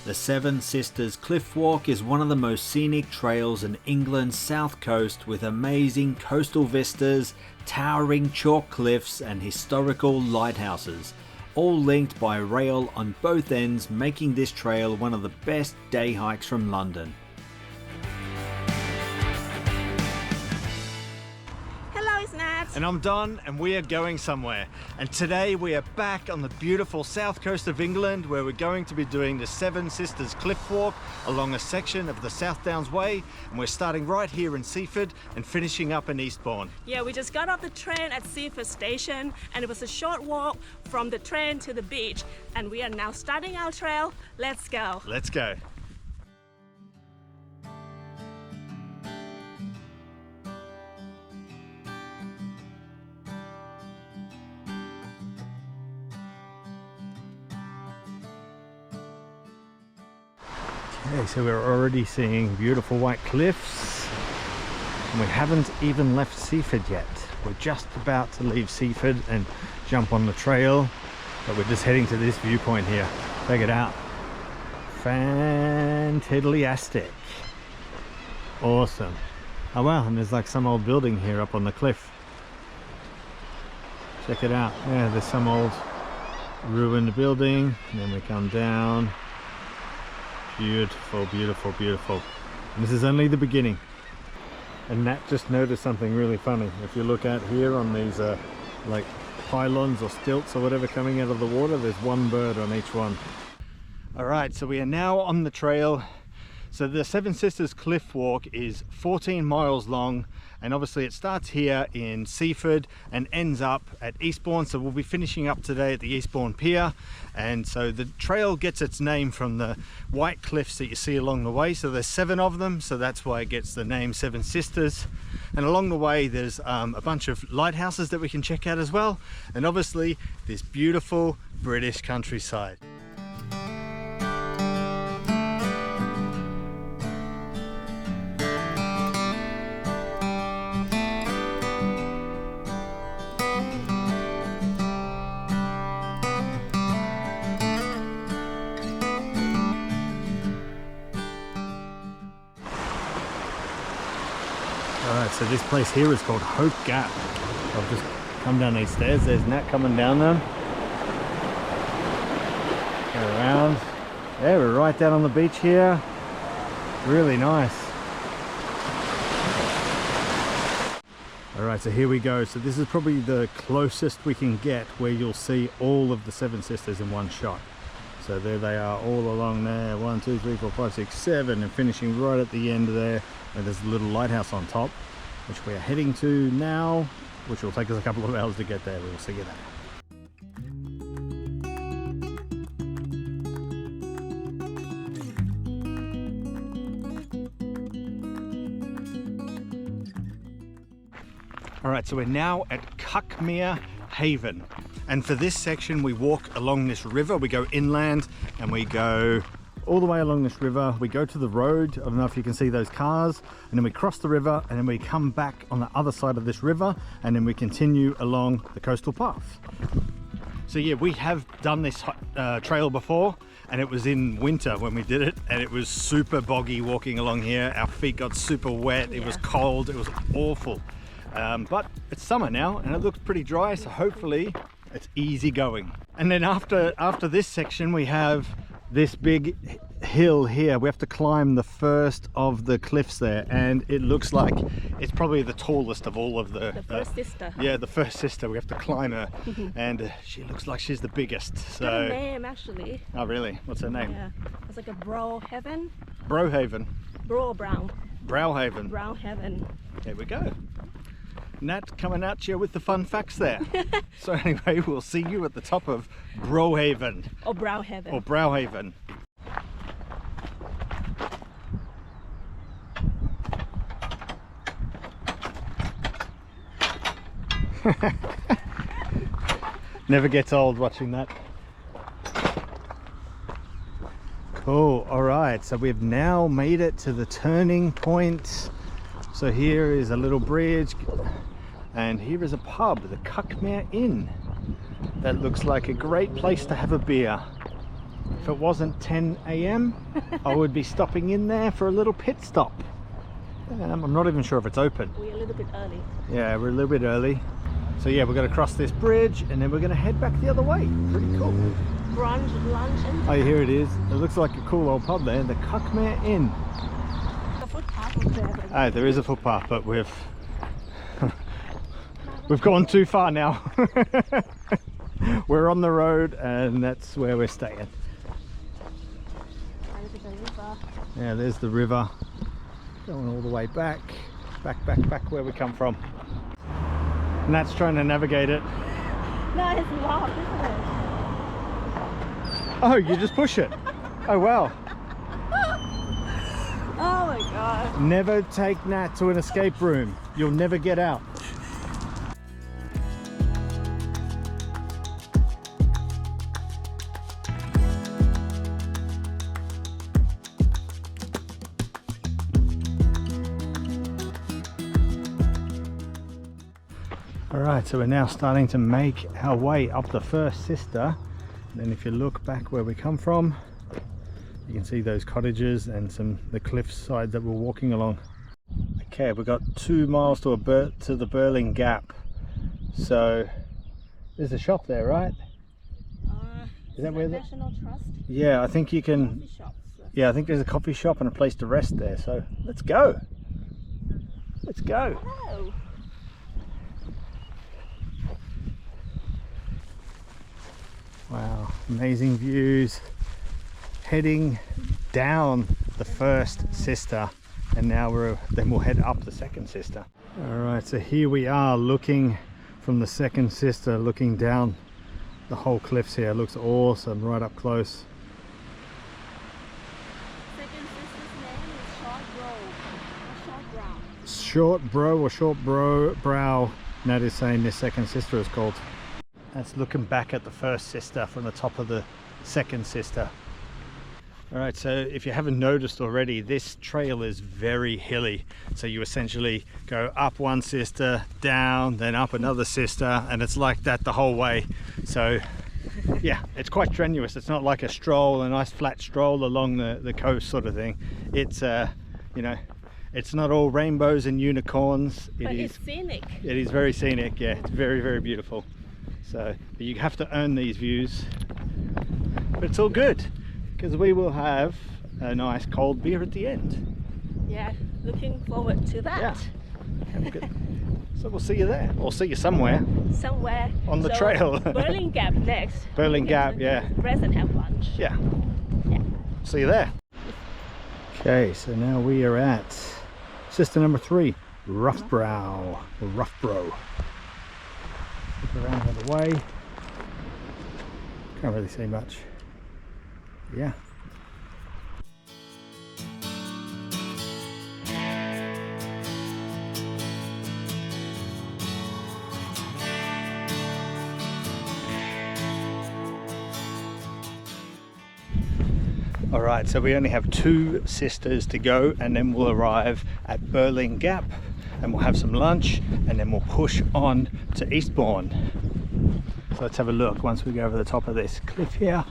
The Seven Sisters Cliff Walk is one of the most scenic trails in England's south coast, with amazing coastal vistas, towering chalk cliffs and historical lighthouses, all linked by rail on both ends, making this trail one of the best day hikes from London. And I'm Don, and we are going somewhere. And today we are back on the beautiful south coast of England, where we're going to be doing the Seven Sisters Cliff Walk along a section of the South Downs Way. And we're starting right here in Seaford and finishing up in Eastbourne. Yeah, we just got off the train at Seaford station, and it was a short walk from the train to the beach. And we are now starting our trail. Let's go. Let's go. Okay, so we're already seeing beautiful white cliffs, and we haven't even left Seaford yet. We're just about to leave Seaford and jump on the trail, but we're just heading to this viewpoint here. Check it out. Fantastic. Awesome. Oh wow, and there's like some old building here up on the cliff. Check it out. Yeah, there's some old ruined building, and then we come down. Beautiful, beautiful, beautiful. And this is only the beginning. And Nat just noticed something really funny. If you look out here on these like pylons or stilts or whatever coming out of the water, there's one bird on each one. All right, so we are now on the trail. So the Seven Sisters Cliff Walk is 14 miles long, and obviously it starts here in Seaford and ends up at Eastbourne. So we'll be finishing up today at the Eastbourne Pier. And so the trail gets its name from the white cliffs that you see along the way. So there's 7 of them, so that's why it gets the name Seven Sisters. And along the way there's a bunch of lighthouses that we can check out as well, and obviously this beautiful British countryside. Alright, so this place here is called Hope Gap. I've just come down these stairs. There's Nat coming down them. Go around. Yeah, we're right down on the beach here. Really nice. Alright, so here we go. So this is probably the closest we can get where you'll see all of the Seven Sisters in one shot. So there they are, all along there. 1, 2, 3, 4, 5, 6, 7, and finishing right at the end there. And there's a little lighthouse on top, which we are heading to now, which will take us a couple of hours to get there. We'll see you there. All right, so we're now at Cuckmere Haven. And for this section, we walk along this river. We go inland and we go all the way along this river. We go to the road. I don't know if you can see those cars. And then we cross the river, and then we come back on the other side of this river, and then we continue along the coastal path. So yeah, we have done this trail before, and it was in winter when we did it, and it was super boggy walking along here. Our feet got super wet. It was cold. It was awful. But it's summer now, and it looks pretty dry, so hopefully it's easy going. And then after this section, we have this big hill here. We have to climb the first of the cliffs there, and it looks like it's probably the tallest of all of the first sister. Yeah, the first sister. We have to climb her, and she looks like she's the biggest. So got a name actually. Oh really? What's her name? Yeah, it's like a Browhaven. Browhaven. Brown. Browhaven. Browhaven. There we go. Nat coming at you with the fun facts there. So anyway, we'll see you at the top of Browhaven. Or Browhaven. Or Browhaven. Never gets old watching that. Cool. All right, so we've now made it to the turning point. So here is a little bridge, and here is a pub, the Cuckmere Inn. That looks like a great place to have a beer. if it wasn't 10 a.m. I would be stopping in there for a little pit stop. I'm not even sure if it's open. We're a little bit early. Yeah, we're a little bit early. So yeah, we're going to cross this bridge and then we're going to head back the other way. Pretty cool. Brunch, lunch, and Oh, here it is. It looks like a cool old pub there, the Cuckmere Inn. the footpath was there. Oh, there is a footpath, but we've gone too far now. We're on the road and that's where we're staying. Yeah, there's the river. Going all the way back where we come from. And that's trying to navigate it. No, it's locked, isn't it? Oh, you just push it. Oh, wow. Oh my god. Never take Nat to an escape room. You'll never get out. Alright, so we're now starting to make our way up the first sister. Then if you look back where we come from, you can see those cottages and the cliffside that we're walking along. Okay, we've got 2 miles to the Birling Gap. So there's a shop there, right? Is that where the National Trust? Yeah, I think you can. Coffee shops. Yeah, I think there's a coffee shop and a place to rest there. So let's go. Let's go. Oh. Wow, amazing views. Heading down the first sister, and now then we'll head up the second sister. All right, so here we are looking from the second sister, looking down the whole cliffs here. It looks awesome right up close. Second sister's name is Short Brow. Short Brow. Nat is saying this second sister is called. That's looking back at the first sister from the top of the second sister. All right, so if you haven't noticed already, this trail is very hilly. So you essentially go up one sister, down, then up another sister, and it's like that the whole way. So yeah, it's quite strenuous. It's not like a stroll, a nice flat stroll along the coast sort of thing. It's you know, it's not all rainbows and unicorns. It's scenic. It is very scenic, yeah. It's very, very beautiful. So but you have to earn these views, but it's all good because we will have a nice cold beer at the end. Yeah, looking forward to that. Yeah. Good. So we'll see you there, or see you somewhere on the trail. Birling Gap next. Birling Gap, yeah. Rest and have lunch. Yeah. Yeah. See you there. Okay, so now we are at sister number 3, Roughbrow, or Roughbrow. Look around the other way. Can't really see much. Yeah. All right, so we only have 2 sisters to go, and then we'll arrive at Birling Gap, and we'll have some lunch, and then we'll push on to Eastbourne. So let's have a look. Once we go over the top of this cliff here,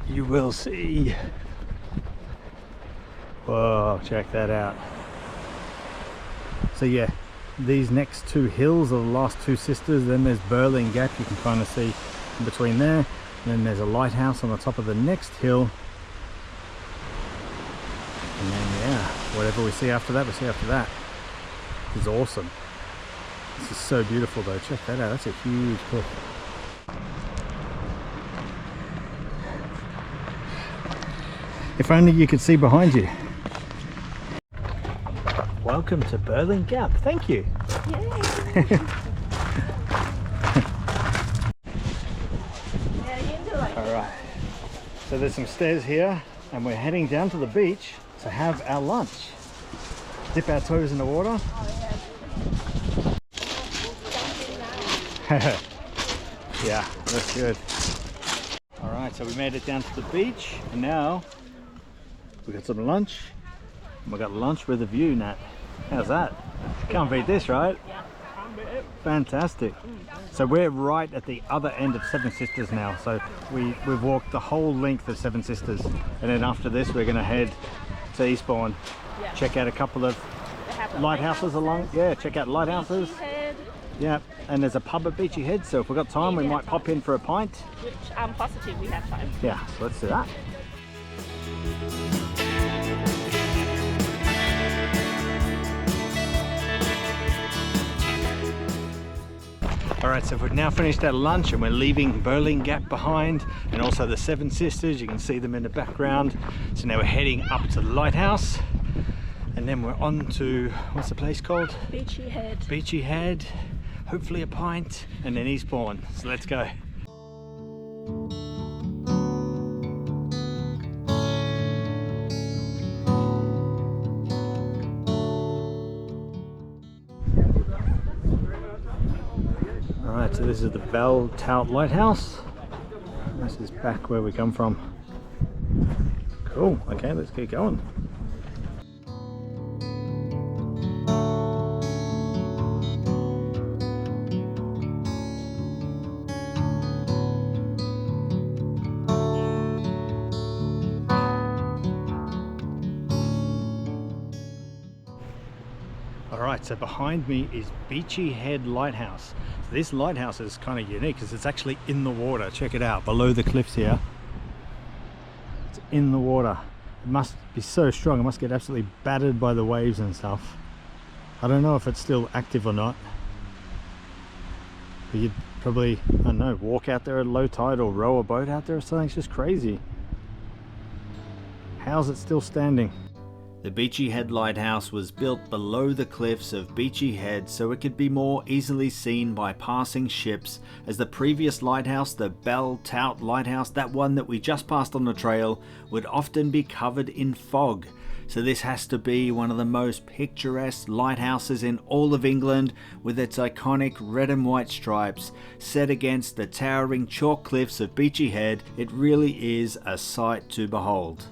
you will see. Whoa, check that out. So yeah, these next 2 hills are the last 2 sisters. Then there's Birling Gap, you can kind of see in between there. And then there's a lighthouse on the top of the next hill. And then yeah, whatever we see after that, we see after that. This is awesome. This is so beautiful though, check that out, that's a huge cliff. If only you could see behind you. Welcome to Birling Gap, thank you. Yay. Alright, so there's some stairs here and we're heading down to the beach to have our lunch. Dip our toes in the water. Yeah, that's good. Alright, so we made it down to the beach and now we got some lunch. We got lunch with a view, Nat. How's that? Can't beat this, right? Yeah, can't beat it. Fantastic. So we're right at the other end of Seven Sisters now. So we've walked the whole length of Seven Sisters, and then after this we're going to head to Eastbourne. Yeah. Check out a couple of lighthouses along. Yeah, check out lighthouses. Beachy Head, Yeah, and there's a pub at Beachy Head, so if we've got time we might pop in for a pint. which I'm positive we have time. Yeah, so let's do that. Alright, so we've now finished our lunch and we're leaving Birling Gap behind, and also the Seven Sisters, you can see them in the background. So now we're heading up to the Lighthouse, and then we're on to, what's the place called? Beachy Head. Beachy Head, hopefully a pint, and then Eastbourne. So let's go. Alright, so this is the Bell Tout Lighthouse. This is back where we come from. Cool, okay, let's keep going. Alright, so behind me is Beachy Head Lighthouse. So this lighthouse is kind of unique because it's actually in the water. Check it out, below the cliffs here. It's in the water. It must be so strong, it must get absolutely battered by the waves and stuff. I don't know if it's still active or not. But you'd probably, I don't know, walk out there at low tide or row a boat out there or something. It's just crazy. How's it still standing? The Beachy Head Lighthouse was built below the cliffs of Beachy Head so it could be more easily seen by passing ships, as the previous lighthouse, the Bell Tout Lighthouse, that one that we just passed on the trail, would often be covered in fog. So this has to be one of the most picturesque lighthouses in all of England, with its iconic red and white stripes set against the towering chalk cliffs of Beachy Head. It really is a sight to behold.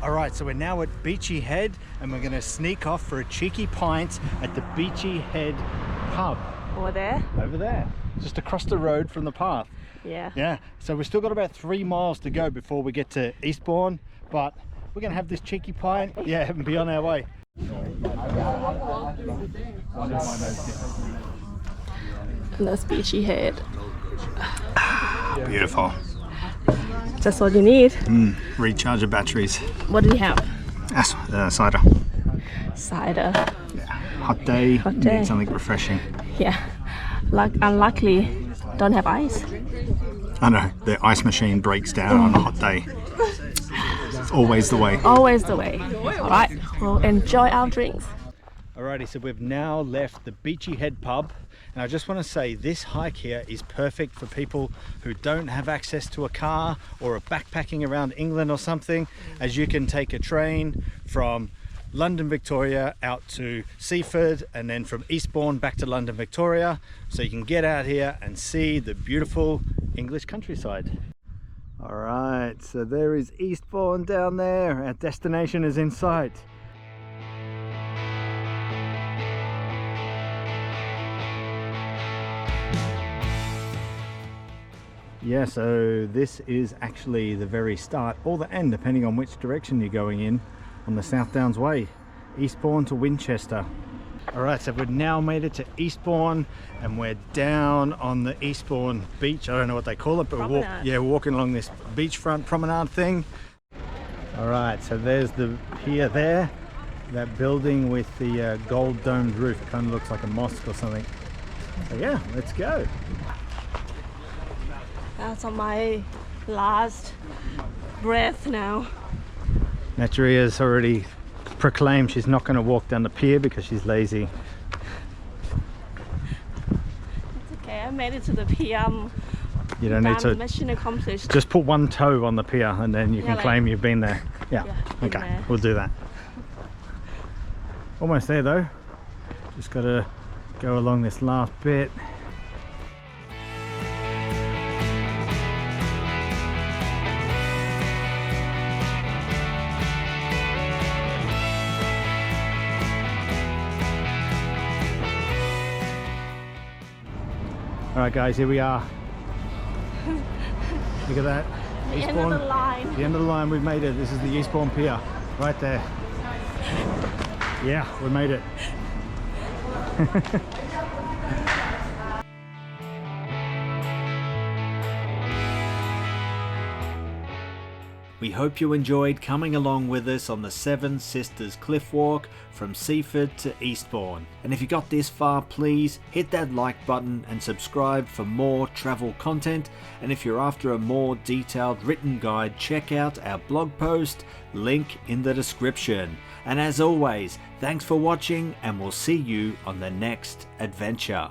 Alright, so we're now at Beachy Head and we're going to sneak off for a cheeky pint at the Beachy Head pub. Over there? Over there, just across the road from the path. Yeah. Yeah, so we've still got about 3 miles to go before we get to Eastbourne, but we're going to have this cheeky pint, yeah, and be on our way. And that's Beachy Head. Beautiful. That's what you need. Recharge your batteries. What do you have? Cider. Cider. Yeah. Hot day. Hot day. Need something refreshing. Yeah. Unluckily, don't have ice. I know, the ice machine breaks down on a hot day. It's always the way. Always the way. Alright, we'll enjoy our drinks. Alrighty, so we've now left the Beachy Head pub, and I just want to say this hike here is perfect for people who don't have access to a car or are backpacking around England or something, as you can take a train from London Victoria out to Seaford, and then from Eastbourne back to London Victoria, so you can get out here and see the beautiful English countryside. Alright, so there is Eastbourne down there. Our destination is in sight. Yeah, so this is actually the very start or the end, depending on which direction you're going in, on the South Downs Way, Eastbourne to Winchester. Alright, so we've now made it to Eastbourne and we're down on the Eastbourne beach. I don't know what they call it, but we're walking along this beachfront promenade thing. Alright, so there's the pier there, that building with the gold domed roof. Kind of looks like a mosque or something. So yeah, let's go. That's on my last breath now. Naturi has already proclaimed she's not going to walk down the pier because she's lazy. It's okay, I made it to the pier. You don't need to. Mission accomplished. Just put one toe on the pier and then you can claim you've been there. Yeah, okay, there. We'll do that. Almost there though. Just got to go along this last bit. All right, guys, here we are. Look at that. The end of the line. The end of the line, we've made it. This is the Eastbourne Pier, right there. Yeah, we made it. We hope you enjoyed coming along with us on the Seven Sisters Cliff Walk from Seaford to Eastbourne. And if you got this far, please hit that like button and subscribe for more travel content. And if you're after a more detailed written guide, check out our blog post, link in the description. And as always, thanks for watching, and we'll see you on the next adventure.